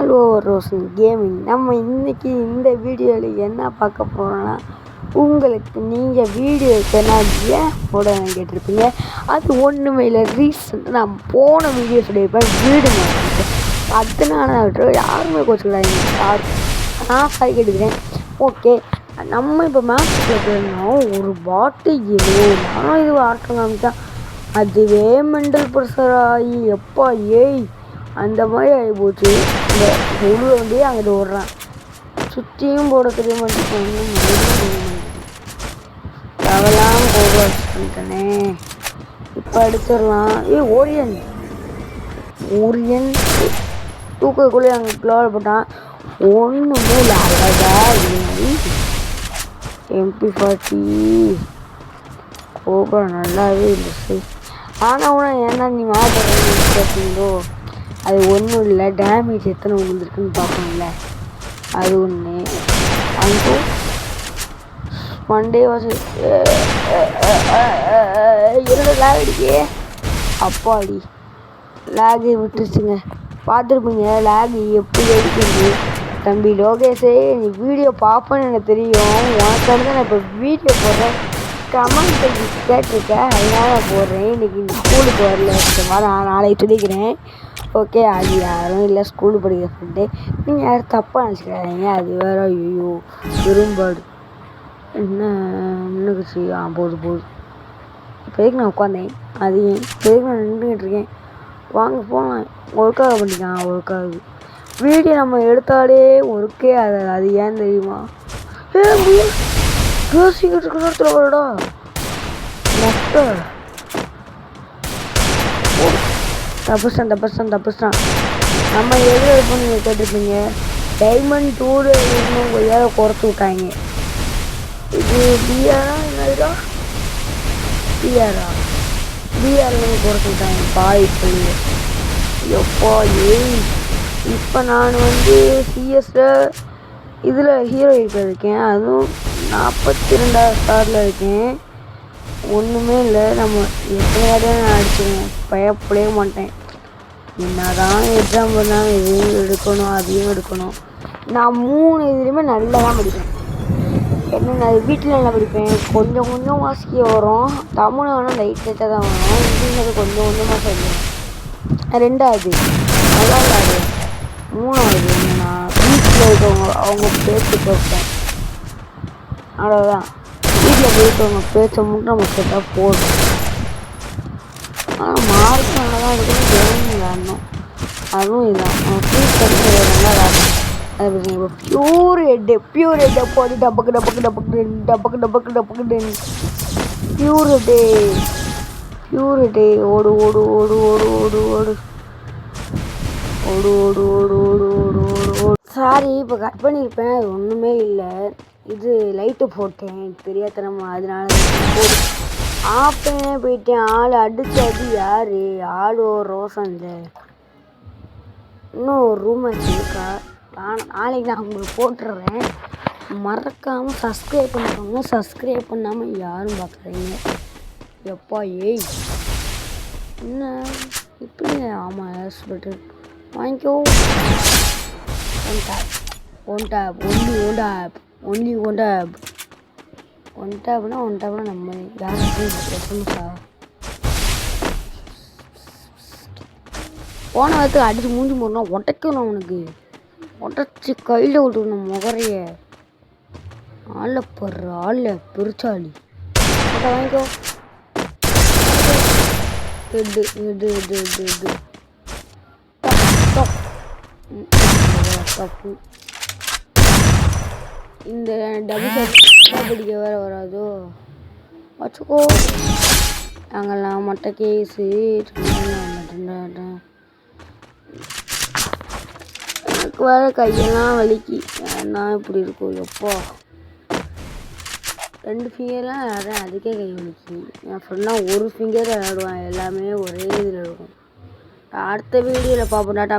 All over Roshan gaming. நம்ம இன்றைக்கி இந்த வீடியோவில் என்ன பார்க்க போகிறோன்னா, உங்களுக்கு நீங்கள் வீடியோக்கு நான் ஏன் போடணும்னு கேட்டிருப்பீங்க. அது ஒன்றுமே இல்லை, ரீசன் நான் போன வீடியோ சொல்லியிருப்பேன், வீடு மாற்றிருக்கேன். அதனால யாருமே கோச்சுக்கிறாங்க, நான் சாரி கேட்டுக்கிறேன். ஓகே, நம்ம இப்போ மேட்ச்சுக்குள்ள போயிருந்தோம். ஒரு பாட்டு நானும் இது ஆட்டம் காமிச்சேன், அதுவே மெண்டல் ப்ரெஷர் ஆகி எப்பா ஏய் அந்த மாதிரி ஆகி போச்சு. இந்த முழு வந்து அங்கிட்டு ஓடுறான், சுற்றியும் போட தெரிய மாட்டேன், தவலாம் போக பண்ணிட்டனே. இப்போ எடுத்துடலாம். ஓரியன் தூக்கக்குள்ளே அங்கே க்ளோவில் போட்டான். ஒன்றுமே இல்லை, அழகா MP40 போக நல்லாவே இல்லை. ஆனால் கூட ஏன்னா நீ மாட்டீங்களோ, அது ஒன்றும் இல்லை, டேமேஜ் எத்தனை விழுந்துருக்குன்னு பார்க்கணும்ல, அது ஒன்று. அங்கே மண்டே வாசி இரண்டு லேக் அடிக்கே, அப்பாடி லேகு விட்டுருச்சுங்க. பார்த்துருப்பீங்க லேகு எப்படி அடிக்கிறது. தம்பி லோகேஷே, நீ வீடியோ பார்ப்பேன்னு எனக்கு தெரியும், உனக்கு வந்து நான் இப்போ வீடியோ போடுறேன், கமெண்ட் கேட்டிருக்கேன், அதனால நான் போடுறேன். இன்றைக்கி இந்த ஸ்கூலுக்கு வரல, நான் நாளைக்கு சொல்லிக்கிறேன். ஓகே, அது யாரும் இல்லை, ஸ்கூலுக்கு படிக்கிற ஃப்ரெண்டு. நீங்கள் யாரும் தப்பாக நினச்சிக்கிறாங்க, அது வேறு. ஐயோ விரும்பாடு என்ன முன்னுக்குச்சு. போகுது. இப்போ எதுக்கு நான் உட்காந்தேன், அது எதுக்கு நான் நின்றுக்கிட்டு இருக்கேன். வாங்க போனேன், ஒர்க்காக பண்ணிக்கலாம். ஒர்க்காகுது வீடியோ நம்ம எடுத்தாலே ஒர்க்கே ஆகாது, அது ஏன் தெரியுமா? யோசிக்கிட்டு இருக்க நேரத்தில் வரடா மொத்த தப்புஸ்டான். நம்ம எது எடுப்போம் நீங்கள் கேட்டிருப்பீங்க. டைமண்ட் டூர் இன்னும் கொஞ்சம் குறைச்சி விட்டாங்க. இது பிஆரா என்னதுடா, பிஆர்ல குறைச்சி விட்டாங்க பாய்ப்பு. எப்பா ஏய், இப்போ நான் வந்து சிஎஸ்ல இதில் ஹீரோயிக்கில் இருக்கேன், அதுவும் 42வது ஸ்டாரில் இருக்கேன். ஒன்றுமே இல்லை, நம்ம எத்தனை நான் அடிச்சுருவேன், பயப்படவே மாட்டேன். என்னதான் எக்ஸாம் பண்ணால் இதையும் எடுக்கணும் அதையும் எடுக்கணும். நான் 3 இதுலேயுமே நல்லா தான் படிப்பேன். என்னென்ன வீட்டில் நல்லா படிப்பேன், கொஞ்சம் வாசிக்க வரும். தமிழ் ஆனால் லைட்டாக தான் வரும், இங்கிலீஷ் கொஞ்சமாக சொல்லுவேன். 2வது நல்லா விளாடுவேன். 3வது என்னன்னா வீட்டில் இருக்கவங்க அவங்க பேச்சு கேட்பேன், அவ்வளோதான். வீட்டில் போயிட்டவங்க பேச்ச மட்டும் நம்ம கேட்டால் போதும். ஆனால் மார்க் நல்லா தான் இருக்கணும், கேம் விளாடணும், அதுவும் இதுதான். நம்ம ஃபீஸ் கட்டி நல்லா விளாடணும். அது பிரச்சனை. இப்போ பியூர் ஹெட் அப்போ அது டபக்கு பியூர் ஹெட்டே ஓடு. சாரி, இப்போ கட் பண்ணியிருப்பேன், அது ஒன்றுமே இல்லை. இது லைட்டு போட்டேன் தெரியாதனமா, அதனால ஆப்பேனே போயிட்டேன். ஆள் அடிச்சு யார் ஆள் ஒரு ரோஷன் இல்லை. இன்னும் ஒரு ரூம் வச்சுருக்கா, நாளைக்கு நான் உங்களுக்கு போட்டுடுறேன். மறக்காமல் சப்ஸ்கிரைப் பண்ணிக்கோங்க. சப்ஸ்கிரைப் பண்ணாமல் யாரும் பார்க்குறீங்க. எப்பா ஏய் என்ன இப்படி. ஆமாம் சொல்லிட்டு வாங்கிக்கோ. ஒன் டேப் நம்ம யாருக்கா போன வாரத்துக்கு அடிச்சு மூஞ்சி போடனா உடைக்கணும், அவனுக்கு உடச்சி கையில் விட்டுக்கணும் முகரைய. ஆள பெருச்சாளி வாங்கிக்கோ. தப்பு. இந்த டபுள் வேற வராதோ, வச்சுக்கோ. நாங்கள்லாம் மட்ட கேஸு எனக்கு வேற கையெல்லாம் வலிக்கு, ஏன்னா இப்படி இருக்கும். எப்போ 2 ஃபிங்கர்லாம் விளாடுறேன், அதுக்கே கை வலிக்கு. என் ஃப்ரெண்ட்லாம் ஒரு ஃபிங்கர் விளாடுவான், எல்லாமே ஒரே இதில் இருக்கும். அடுத்த வீடியோவில் பார்ப்போம். டாட்டா.